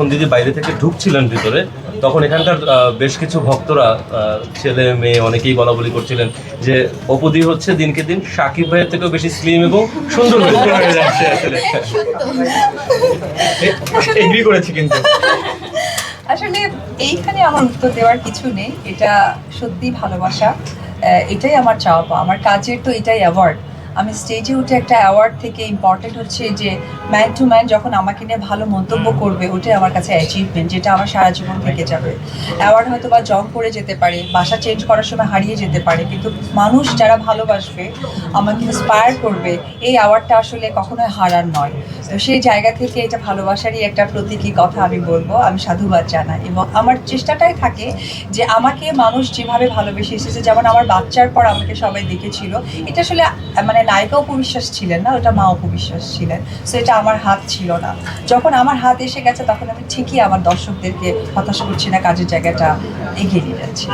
যখন দিদি বাইরে থেকে ঢুকছিলেন ভিতরে, তখন এখানকার বেশ কিছু ভক্তরা, ছেলে মেয়ে অনেকেই বলা বলি করছিলেন যে অপুদি হচ্ছে দিনকে দিন শাকিব ভাইয়ের থেকেও বেশি স্লিম এবং সুন্দর হয়ে যাচ্ছে। আসলে এগ্রি করেছি কিন্তু আসলে এইখানে আমার উত্তর দেওয়ার কিছু নেই, এটা সত্যি ভালোবাসা, এটাই আমার চাওয়া পাওয়া। আমার কাজের তো এটাই অ্যাওয়ার্ড। আমি স্টেজে উঠে একটা অ্যাওয়ার্ড থেকে ইম্পর্টেন্ট হচ্ছে যে ম্যান টু ম্যান যখন আমাকে নিয়ে ভালো মন্তব্য করবে, ওটাই আমার কাছে অ্যাচিভমেন্ট, যেটা আমার সারা জীবন থেকে যাবে। অ্যাওয়ার্ড হয়তো বা জং করে যেতে পারে, বাসা চেঞ্জ করার সময় হারিয়ে যেতে পারে, কিন্তু মানুষ যারা ভালোবাসবে, আমাকে ইন্সপায়ার করবে, এই অ্যাওয়ার্ডটা আসলে কখনোই হারার নয়। তো সেই জায়গা থেকে এটা ভালোবাসারই একটা প্রতীকী কথা আমি বলবো। আমি সাধুবাদ জানাই এবং আমার চেষ্টাটাই থাকে যে আমাকে মানুষ যেভাবে ভালোবেসে এসেছে, যেমন আমার বাচ্চার পর আমাকে সবাই দেখেছিল, এটা আসলে মানে নায়িকা উপবিশ্বাস ছিলেন না, ওটা মা উপবিশ্বাস ছিলেন। সো এটা আমার হাত ছিল না। যখন আমার হাত এসে গেছে তখন আমি ঠিকই আমার দর্শকদেরকে হতাশ করছি না, কাজের জায়গাটা এগিয়ে নিয়ে যাচ্ছি।